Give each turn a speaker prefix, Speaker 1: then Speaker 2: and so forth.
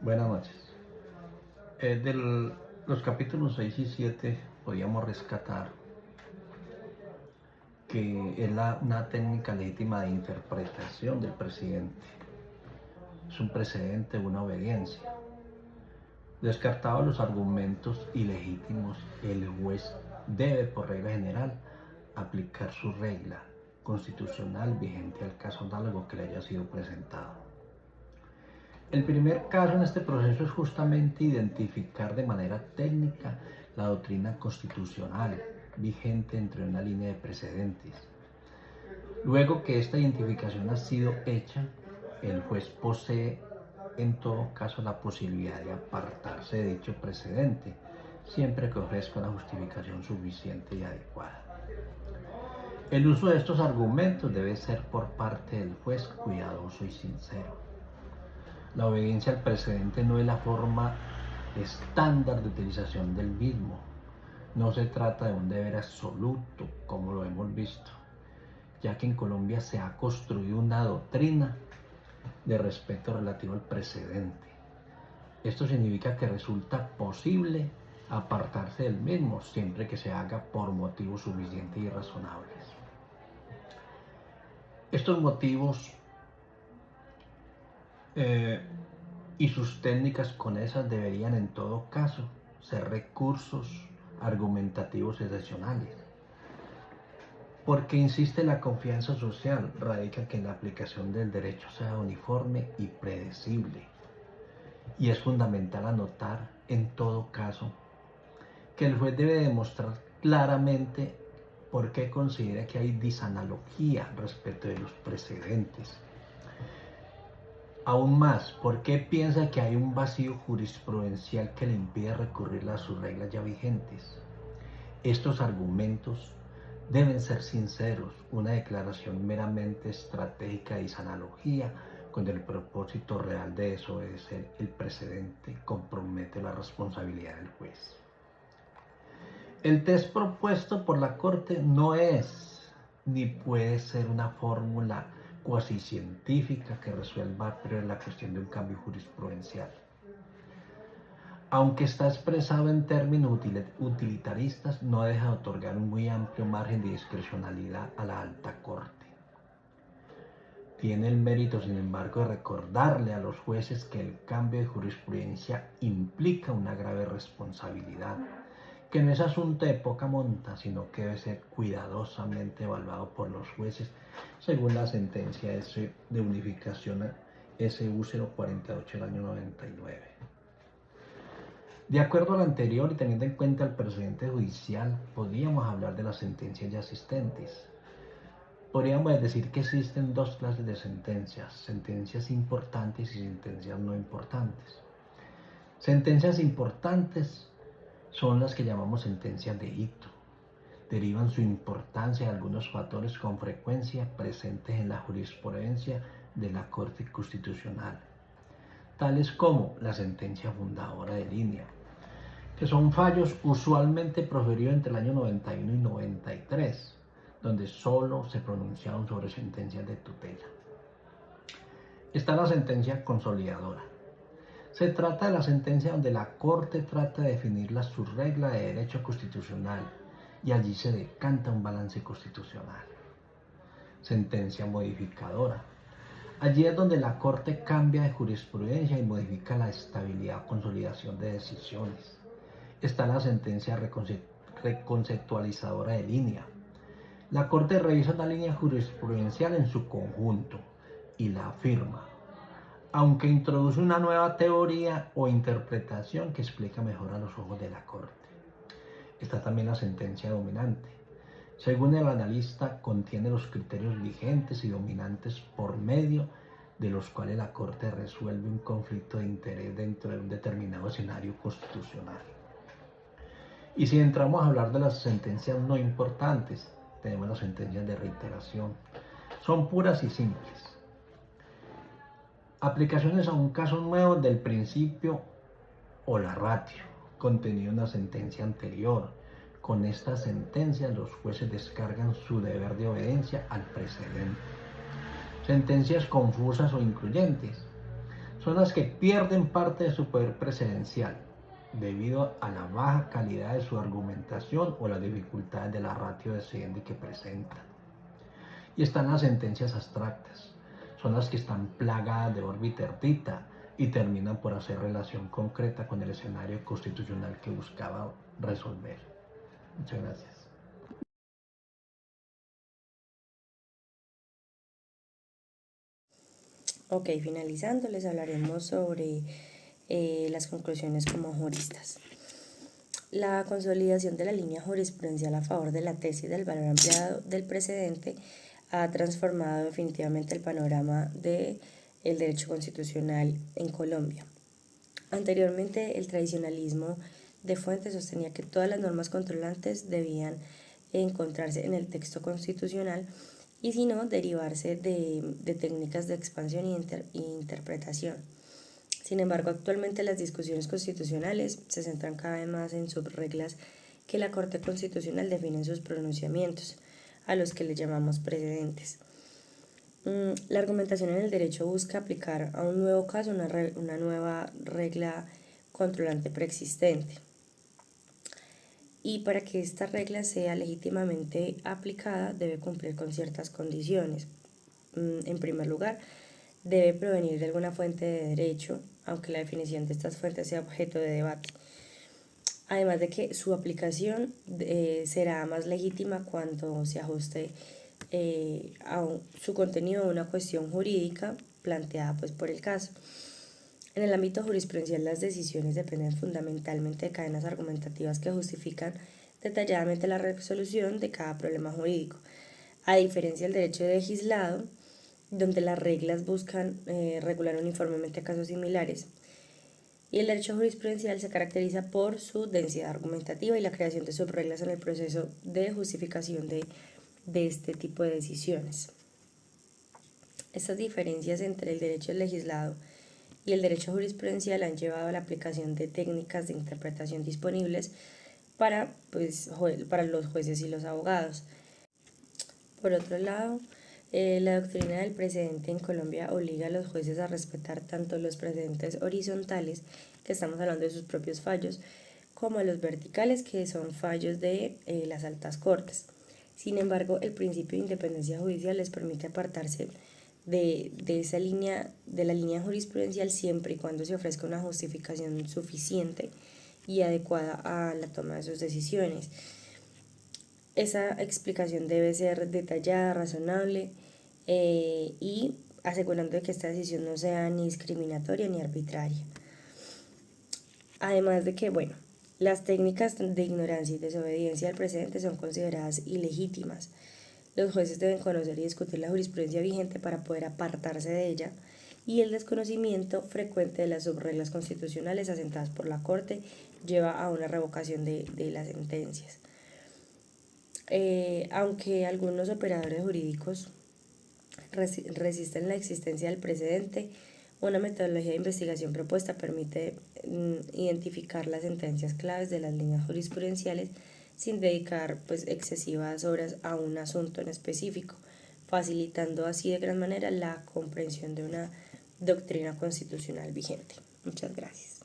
Speaker 1: Buenas noches. De los capítulos 6 y 7 podíamos rescatar que es una técnica legítima de interpretación del presidente. Es un precedente, una obediencia. Descartados los argumentos ilegítimos, el juez debe, por regla general, aplicar su regla constitucional vigente al caso análogo que le haya sido presentado. El primer caso en este proceso es justamente identificar de manera técnica la doctrina constitucional vigente entre una línea de precedentes. Luego que esta identificación ha sido hecha, el juez posee en todo caso la posibilidad de apartarse de dicho precedente, siempre que ofrezca una justificación suficiente y adecuada. El uso de estos argumentos debe ser por parte del juez cuidadoso y sincero. La obediencia al precedente no es la forma estándar de utilización del mismo. No se trata de un deber absoluto, como lo hemos visto, ya que en Colombia se ha construido una doctrina de respeto relativo al precedente. Esto significa que resulta posible apartarse del mismo siempre que se haga por motivos suficientes y razonables. Estos motivos y sus técnicas conexas deberían en todo caso ser recursos argumentativos excepcionales. Porque insiste la confianza social, radica que la aplicación del derecho sea uniforme y predecible. Y es fundamental anotar en todo caso que el juez debe demostrar claramente por qué considera que hay disanalogía respecto de los precedentes. Aún más, ¿por qué piensa que hay un vacío jurisprudencial que le impide recurrir a sus reglas ya vigentes? Estos argumentos deben ser sinceros, una declaración meramente estratégica de disanalogía con el propósito real de desobedecer el precedente compromete la responsabilidad del juez. El test propuesto por la Corte no es ni puede ser una fórmula cuasi científica que resuelva la cuestión de un cambio jurisprudencial. Aunque está expresado en términos utilitaristas, no deja de otorgar un muy amplio margen de discrecionalidad a la alta corte. Tiene el mérito, sin embargo, de recordarle a los jueces que el cambio de jurisprudencia implica una grave responsabilidad, que no es asunto de poca monta, sino que debe ser cuidadosamente evaluado por los jueces según la sentencia de unificación SU 048 del año 99. De acuerdo a lo anterior y teniendo en cuenta el precedente judicial, podríamos hablar de las sentencias ya existentes. Podríamos decir que existen dos clases de sentencias importantes y sentencias no importantes. Sentencias importantes son las que llamamos sentencias de hito. Derivan su importancia de algunos factores con frecuencia presentes en la jurisprudencia de la Corte Constitucional, tales como la sentencia fundadora de línea, que son fallos usualmente proferidos entre el año 91 y 93, donde solo se pronunciaron sobre sentencias de tutela. Está la sentencia consolidadora. Se trata de la sentencia donde la Corte trata de definir la subregla de derecho constitucional y allí se decanta un balance constitucional. Sentencia modificadora. Allí es donde la Corte cambia de jurisprudencia y modifica la estabilidad o consolidación de decisiones. Está la sentencia reconceptualizadora de línea. La Corte revisa una línea jurisprudencial en su conjunto y la afirma, aunque introduce una nueva teoría o interpretación que explica mejor a los ojos de la Corte. Está también la sentencia dominante. Según el analista, contiene los criterios vigentes y dominantes por medio de los cuales la Corte resuelve un conflicto de interés dentro de un determinado escenario constitucional. Y si entramos a hablar de las sentencias no importantes, tenemos las sentencias de reiteración. Son puras y simples. Aplicaciones a un caso nuevo del principio o la ratio, contenido en una sentencia anterior. Con esta sentencia los jueces descargan su deber de obediencia al precedente. Sentencias confusas o incluyentes. son las que pierden parte de su poder presidencial debido a la baja calidad de su argumentación o las dificultades de la ratio decidendi que presentan. Y están las sentencias abstractas, son las que están plagadas de órbita erudita y terminan por hacer relación concreta con el escenario constitucional que buscaba resolver. Muchas gracias.
Speaker 2: Ok, finalizando, les hablaremos sobre las conclusiones como juristas. La consolidación de la línea jurisprudencial a favor de la tesis del valor ampliado del precedente ha transformado definitivamente el panorama del derecho constitucional en Colombia. Anteriormente, el tradicionalismo de Fuentes sostenía que todas las normas controlantes debían encontrarse en el texto constitucional y si no, derivarse de técnicas de expansión e interpretación. Sin embargo, actualmente las discusiones constitucionales se centran cada vez más en subreglas que la Corte Constitucional define en sus pronunciamientos, a los que le llamamos precedentes. La argumentación en el derecho busca aplicar a un nuevo caso una nueva regla controlante preexistente. Y para que esta regla sea legítimamente aplicada debe cumplir con ciertas condiciones. En primer lugar, debe provenir de alguna fuente de derecho, aunque la definición de estas fuentes sea objeto de debate. Además de que su aplicación será más legítima cuando se ajuste su contenido a una cuestión jurídica planteada pues, por el caso. En el ámbito jurisprudencial, las decisiones dependen fundamentalmente de cadenas argumentativas que justifican detalladamente la resolución de cada problema jurídico, a diferencia del derecho legislado, donde las reglas buscan regular uniformemente casos similares. Y el derecho jurisprudencial se caracteriza por su densidad argumentativa y la creación de subreglas en el proceso de justificación de este tipo de decisiones. Estas diferencias entre el derecho legislado y el derecho jurisprudencial han llevado a la aplicación de técnicas de interpretación disponibles para los jueces y los abogados. Por otro lado, la doctrina del precedente en Colombia obliga a los jueces a respetar tanto los precedentes horizontales, que estamos hablando de sus propios fallos, como a los verticales, que son fallos de las altas cortes. Sin embargo, el principio de independencia judicial les permite apartarse de la línea jurisprudencial siempre y cuando se ofrezca una justificación suficiente y adecuada a la toma de sus decisiones. Esa explicación debe ser detallada, razonable y asegurando que esta decisión no sea ni discriminatoria ni arbitraria. Además de que, bueno, las técnicas de ignorancia y desobediencia al precedente son consideradas ilegítimas. Los jueces deben conocer y discutir la jurisprudencia vigente para poder apartarse de ella, y el desconocimiento frecuente de las subreglas constitucionales asentadas por la Corte lleva a una revocación de las sentencias. Aunque algunos operadores jurídicos resisten la existencia del precedente, una metodología de investigación propuesta permite identificar las sentencias claves de las líneas jurisprudenciales sin dedicar pues, excesivas horas a un asunto en específico, facilitando así de gran manera la comprensión de una doctrina constitucional vigente. Muchas gracias.